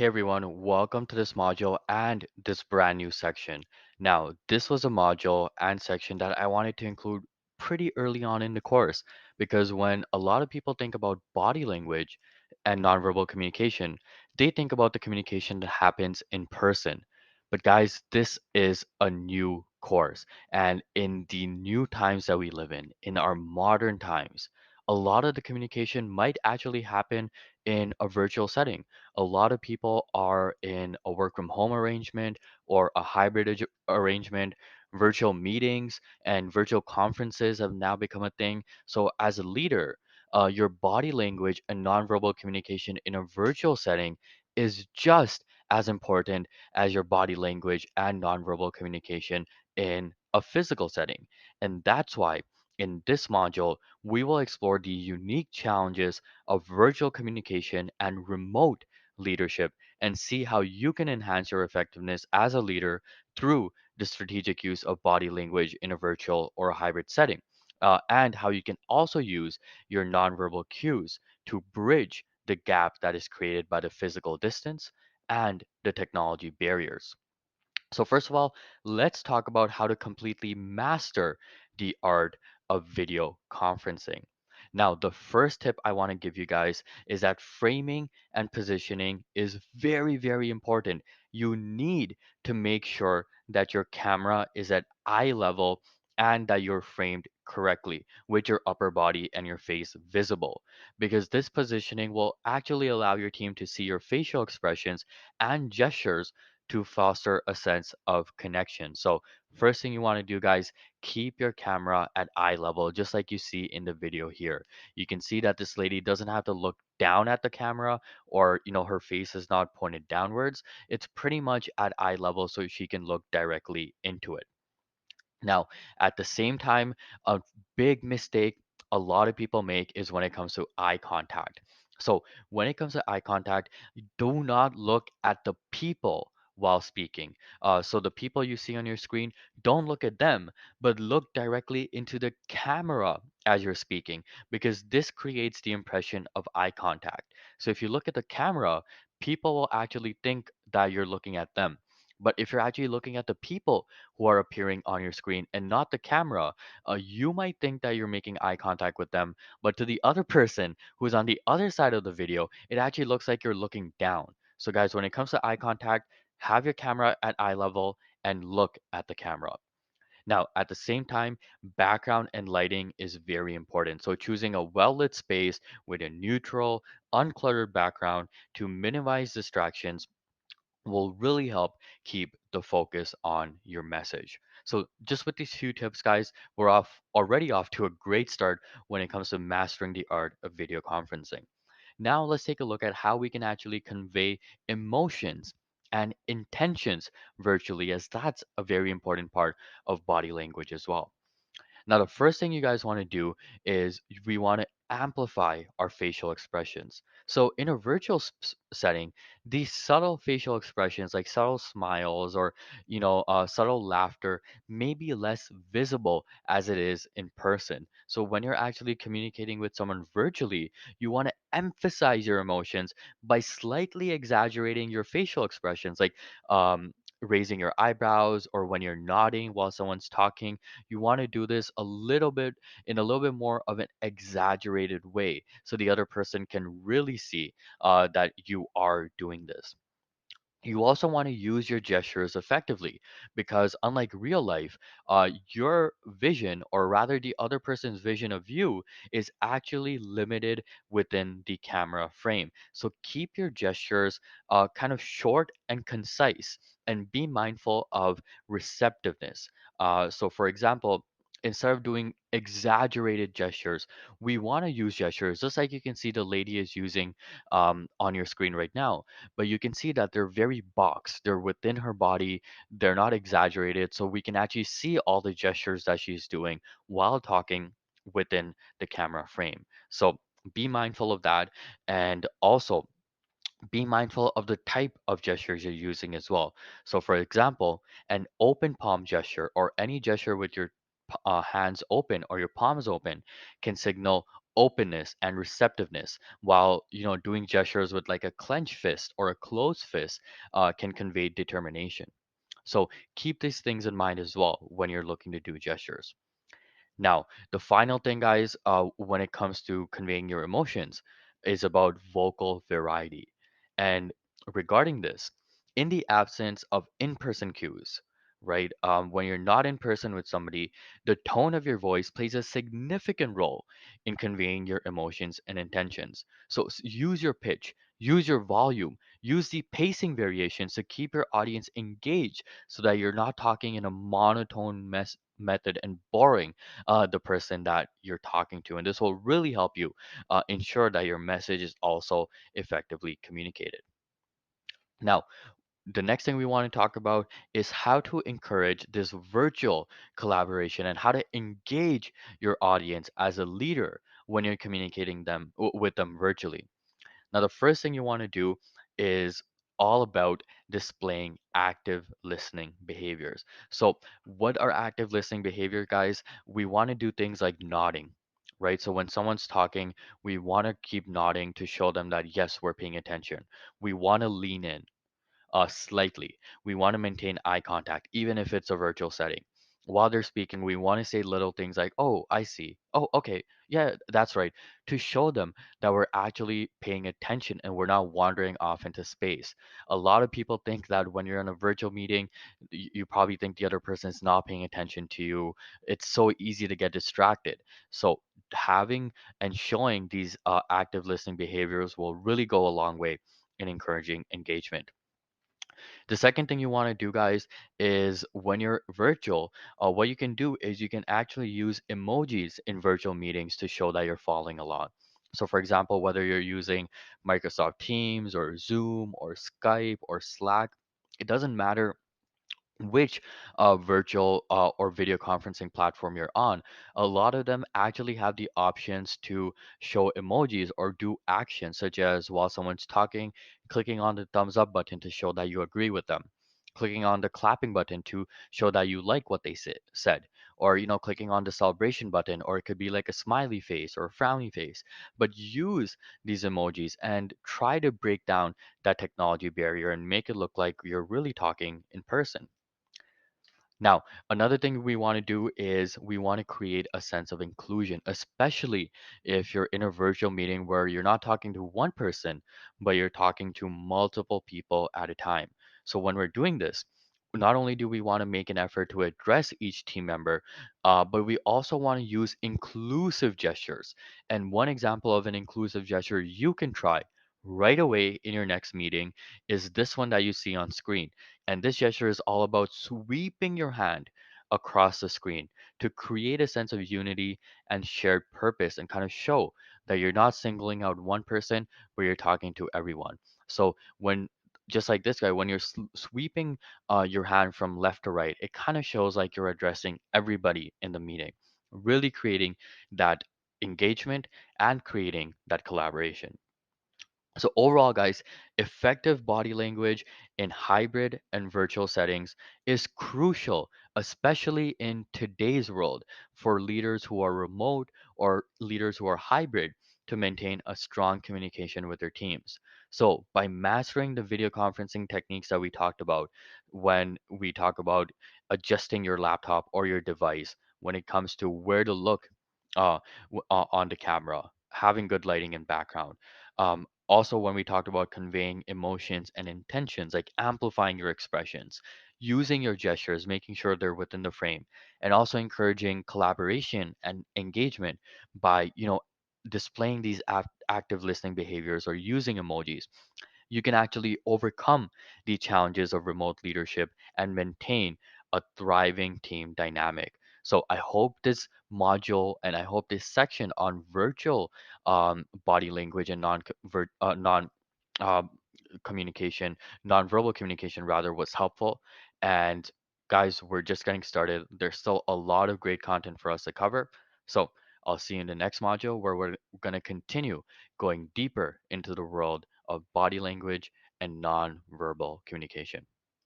Hey everyone, welcome to this module and this brand new section. Now, this was a module and section that I wanted to include pretty early on in the course because when a lot of people think about body language and nonverbal communication, they think about the communication that happens in person. But guys, this is a new course, and in the new times that we live in our modern times, a lot of the communication might actually happen in a virtual setting. A lot of people are in a work from home arrangement or a hybrid arrangement. Virtual meetings and virtual conferences have now become a thing. So, as a leader, your body language and nonverbal communication in a virtual setting is just as important as your body language and nonverbal communication in a physical setting. And that's why in this module, we will explore the unique challenges of virtual communication and remote leadership and see how you can enhance your effectiveness as a leader through the strategic use of body language in a virtual or a hybrid setting, and how you can also use your nonverbal cues to bridge the gap that is created by the physical distance and the technology barriers. So, first of all, let's talk about how to completely master the art of video conferencing. Now, the first tip I want to give you guys is that framing and positioning is very, very important. You need to make sure that your camera is at eye level and that you're framed correctly with your upper body and your face visible, because this positioning will actually allow your team to see your facial expressions and gestures to foster a sense of connection. So, first thing you want to do, guys, keep your camera at eye level, just like you see in the video here. You can see that this lady doesn't have to look down at the camera or, her face is not pointed downwards. It's pretty much at eye level so she can look directly into it. Now, at the same time, a big mistake a lot of people make is when it comes to eye contact. So, when it comes to eye contact, do not look at the people while speaking. So, the people you see on your screen, don't look at them, but look directly into the camera as you're speaking, because this creates the impression of eye contact. So, if you look at the camera, people will actually think that you're looking at them. But if you're actually looking at the people who are appearing on your screen and not the camera, you might think that you're making eye contact with them, but to the other person who's on the other side of the video, it actually looks like you're looking down. So, guys, when it comes to eye contact, have your camera at eye level and look at the camera. Now, at the same time, background and lighting is very important. So, choosing a well lit space with a neutral, uncluttered background to minimize distractions will really help keep the focus on your message. So, just with these few tips, guys, we're already off to a great start when it comes to mastering the art of video conferencing. Now, let's take a look at how we can actually convey emotions and intentions virtually, as that's a very important part of body language as well. Now, the first thing you guys want to do is we want to amplify our facial expressions. So, in a virtual setting, these subtle facial expressions, like subtle smiles or subtle laughter, may be less visible as it is in person. So, when you're actually communicating with someone virtually, you want to emphasize your emotions by slightly exaggerating your facial expressions, like raising your eyebrows or when you're nodding while someone's talking. You want to do this a little bit in a little bit more of an exaggerated way so the other person can really see that you are doing this. You also want to use your gestures effectively because, unlike real life, your vision, or rather the other person's vision of you, is actually limited within the camera frame. So keep your gestures kind of short and concise and be mindful of receptiveness. So, for example, instead of doing exaggerated gestures, we want to use gestures just like you can see the lady is using on your screen right now, but you can see that they're very boxed. They're within her body. They're not exaggerated. So we can actually see all the gestures that she's doing while talking within the camera frame. So be mindful of that. And also, be mindful of the type of gestures you're using as well. So, for example, an open palm gesture or any gesture with your hands open or your palms open can signal openness and receptiveness, while doing gestures with like a clenched fist or a closed fist can convey determination. So keep these things in mind as well when you're looking to do gestures. Now, the final thing, guys, when it comes to conveying your emotions, is about vocal variety. And regarding this, in the absence of in person cues, right, when you're not in person with somebody, the tone of your voice plays a significant role in conveying your emotions and intentions. So use your pitch, use your volume, use the pacing variations to keep your audience engaged so that you're not talking in a monotone method and boring the person that you're talking to. And this will really help you ensure that your message is also effectively communicated. Now, the next thing we want to talk about is how to encourage this virtual collaboration and how to engage your audience as a leader when you're communicating with them virtually. Now, the first thing you want to do is all about displaying active listening behaviors. So, what are active listening behavior, guys? We want to do things like nodding, right? So, when someone's talking, we want to keep nodding to show them that, yes, we're paying attention. We want to lean in slightly. We want to maintain eye contact, even if it's a virtual setting. While they're speaking, we want to say little things like, oh, I see. Oh, okay. Yeah, that's right. To show them that we're actually paying attention and we're not wandering off into space. A lot of people think that when you're in a virtual meeting, you probably think the other person is not paying attention to you. It's so easy to get distracted. So, having and showing these active listening behaviors will really go a long way in encouraging engagement. The second thing you want to do, guys, is when you're virtual, what you can do is you can actually use emojis in virtual meetings to show that you're following along. So, for example, whether you're using Microsoft Teams or Zoom or Skype or Slack, it doesn't matter which virtual or video conferencing platform you're on. A lot of them actually have the options to show emojis or do actions, such as while someone's talking, clicking on the thumbs up button to show that you agree with them, clicking on the clapping button to show that you like what they said, or clicking on the celebration button, or it could be like a smiley face or a frowny face. But use these emojis and try to break down that technology barrier and make it look like you're really talking in person. Now, another thing we want to do is we want to create a sense of inclusion, especially if you're in a virtual meeting where you're not talking to one person, but you're talking to multiple people at a time. So when we're doing this, not only do we want to make an effort to address each team member, but we also want to use inclusive gestures. And one example of an inclusive gesture you can try right away in your next meeting is this one that you see on screen. And this gesture is all about sweeping your hand across the screen to create a sense of unity and shared purpose and kind of show that you're not singling out one person, but you're talking to everyone. So when just like this guy, when you're sweeping your hand from left to right, it kind of shows like you're addressing everybody in the meeting, really creating that engagement and creating that collaboration. So overall, guys, effective body language in hybrid and virtual settings is crucial, especially in today's world for leaders who are remote or leaders who are hybrid to maintain a strong communication with their teams. So by mastering the video conferencing techniques that we talked about when we talk about adjusting your laptop or your device when it comes to where to look on the camera, having good lighting and background, also, when we talked about conveying emotions and intentions, like amplifying your expressions, using your gestures, making sure they're within the frame, and also encouraging collaboration and engagement by, displaying these active listening behaviors or using emojis, you can actually overcome the challenges of remote leadership and maintain a thriving team dynamic. So I hope this module and I hope this section on virtual body language and non um, communication, nonverbal communication rather, was helpful. And guys, we're just getting started. There's still a lot of great content for us to cover. So I'll see you in the next module where we're going to continue going deeper into the world of body language and nonverbal communication.